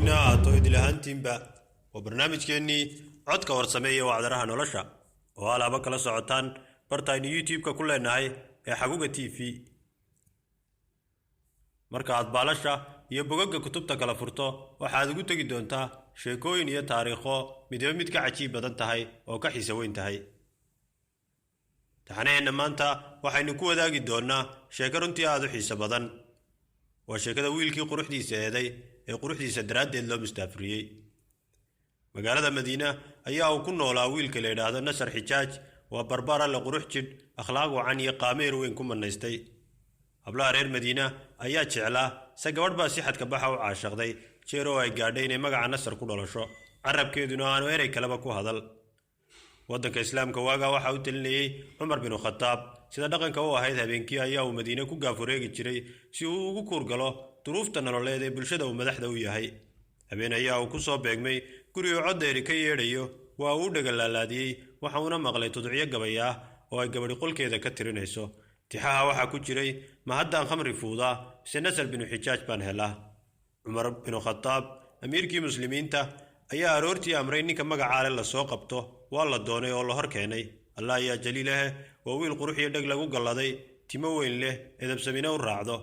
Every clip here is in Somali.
korkiina ahaato idilahaantiinba waa barnaamijkeennii codka warsameeya wacdaraha nolosha oo alaaba kala socotaan bartaynu youtube-ka ku leenahay ee xaguga tv. marka aad baalasha iyo bogagga kutubta kala furto waxaad ugu tegi doontaa sheekooyin iyo taariikho midba mid ka cajiib badan tahay oo ka xiiso weyn tahay. taxaneenna maanta waxaynu ku wadaagi doonaa sheeko runtii aad u xiiso badan. waa sheekada wiilkii quruxdiisa eeday ee quruxdiisa daraaddeed loo mustaafiriyey. magaalada madiina ayaa uu ku noolaa wiilka la yidhaahdo nasar xijaaj. waa barbaar alle qurux jidh, akhlaaq wacan iyo qaameer weyn ku manaystay. hablaha reer madiina ayaa jeclaa se gabadh baa si xadka baxa u caashaqday jeer oo ay gaadhay inay magaca nasar ku dhalasho, carabkeeduna aanu erey kaleba ku hadal. waddanka islaamka waagaa waxaa u talinayey cumar binu khataab. sida dhaqanka u ahayd habeenkii ayaa uu madiine ku gaafureegi jiray si uu ugu kuurgalo duruufta nololeed ee bulshada uu madaxda u yahay. habeen ayaa uu ku soo beegmay guri uu coddeeri ka yeedhayo. waa uu dhagalaalaadiyey waxa uuna maqlay tudciyo gabay ah oo ay gabadhi qolkeeda ka tirinayso. tixaha waxaa ku jiray ma haddaan khamri fuudaa mise nasar binu xijaaj baan helaa. cumar binu khataab amiirkii muslimiinta ayaa aroortii amray ninka magacaale la soo qabto. waa la doonay oo la hor keenay. allah ayaa jaliilahe waa wiil qurux iyo dheg lagu galladay, timo weyn leh, edabsamina u raacdo.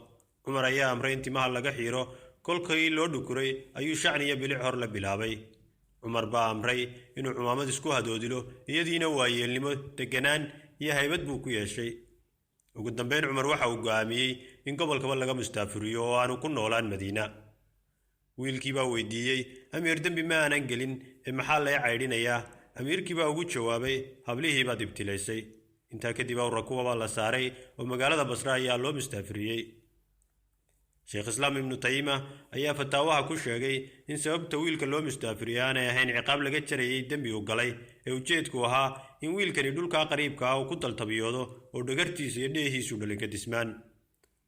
cumar ayaa amray in timaha laga xiiro. kolkii loo dhukuray ayuu shacni iyo bilic hor la bilaabay. cumar baa amray inuu cumaamad isku hadoodilo, iyadiina waa yeelnimo, deganaan iyo haybad buu ku yeeshay. ugu dambeyn cumar waxa uu go'aamiyey in gobolkaba laga mustaafuriyo oo aanu ku noolaan madiina. wiilkii baa weydiiyey, amiir dembi ma aanan gelin ee maxaa lay caydhinayaa? amiirkii baa ugu jawaabay, hablihii baad ibtilaysay. intaa kadib awra kuwabaa la saaray oo magaalada basra ayaa loo mustaafiriyey. sheekh islaam ibnu tayima ayaa fataawaha ku sheegay in sababta wiilka loo mustaafiriyey aanay ahayn ciqaab laga jarayay dembi uu galay, ee ujeedku ahaa in wiilkani dhulkaa qariibka ah uu ku taltabiyoodo oo dhagartiisa iyo dheehiisu dhalin ka dismaan.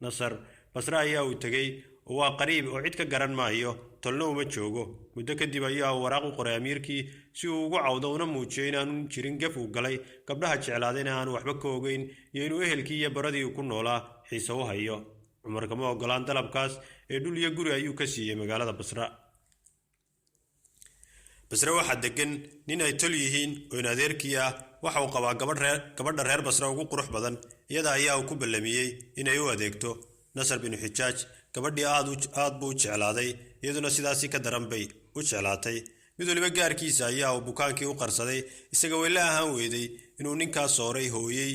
nasar basre ayaa uu tegey oo waa qariib oo cid ka garan maayo, tolna uma joogo. muddo kadib ayaa uu waraaq u qoray amiirkii si uu ugu cawdo una muujiyo inaanu jirin gaf uu galay, gabdhaha jeclaadayna aanu waxba ka ogeyn iyo inuu ehelkii iyo baradii uu ku noolaa xiise u hayo. cumar kama ogolaan dalabkaas ee dhul iyo guri ayuu ka siiyey magaalada basra. basre waxaa degan nin ay tol yihiin oo in adeerkii ah. waxa uu qabaa gabadha reer basra ugu qurux badan. iyada ayaa uu ku ballamiyey inay u adeegto. nasar binu xijaaj gabadhii aad buu u jeclaaday, iyaduna sidaasi ka daran bay u jeclaatay. mid waliba gaarkiisa ayaa uu bukaankii u qarsaday. isaga weyla ahaan weyday inuu ninkaas sooray hooyey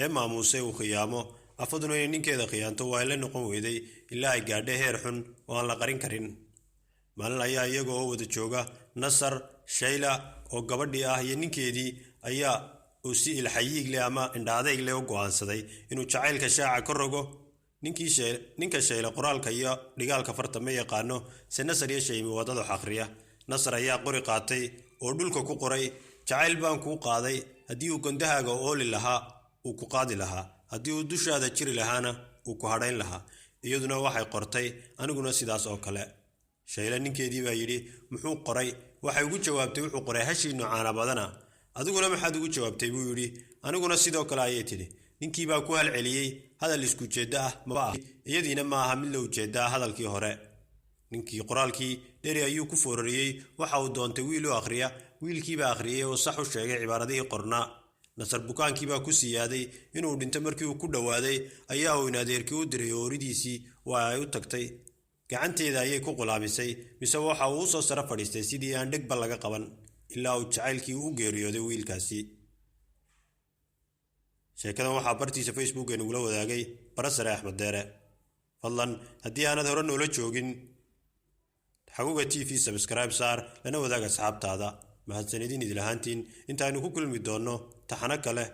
ee maamuusay uu khiyaamo. afaduna inay ninkeeda khiyaanto waa la noqon weyday ilaa ay gaadhay heer xun oo aan la qarin karin. maalin ayaa iyaga oo wada jooga nasar, shayla oo gabadhii ah iyo ninkeedii ayaa uu si ilxayiig leh ama indhaadayg leh u go'aansaday inuu jacaylka shaaca ka rogo. ninka shayla qoraalka iyo dhigaalka farta ma yaqaano, se nasar iyo shaymi wadada akhriya. nasar ayaa qori qaatay oo dhulka ku qoray, jacayl baan kuu qaaday, haddii uu gondahaaga ooli lahaa uu ku qaadi lahaa, haddii uu dushaada jiri lahaana uu ku hadhayn lahaa. iyaduna waxay qortay, aniguna sidaas oo kale. shayla ninkeedii baa yidhi, muxuu qoray? waxay ugu jawaabtay, wuxuu qoray hashiinu caana badana. adiguna maxaad ugu jawaabtay buu yidhi. aniguna sidoo kale ayay tidhi. ninkii baa ku halceliyey, hadal isku jeeddo ah maba ah, iyadiina ma aha mid la ujeedda ah hadalkii hore. ninkii qoraalkii dheri ayuu ku foorariyey. waxa uu doontay wiil u akhriya. wiilkiibaa akhriyey oo sax u sheegay cibaaradihii qornaa. nasar bukaankii baa ku siyaaday inuu dhinto. markii uu ku dhowaaday ayaa uu in adeerkii u diray ooridiisii. waa ay u tagtay, gacanteeda ayay ku qulaamisay, mise waxa uu u soo sara fadhiistay sidii aan dhegba laga qaban ilaa uu jacaylkii u geeriyooday wiilkaasi. sheekadan waxaa bartiisa facebook nagula wadaagay barasare axmed deere. fadlan haddii aanad hore noola joogin xaguga tv subscribe saar, lana wadaag asxaabtaada. mahadsanidin idilahaantiin. intaaynu ku kulmi doonno taxano kale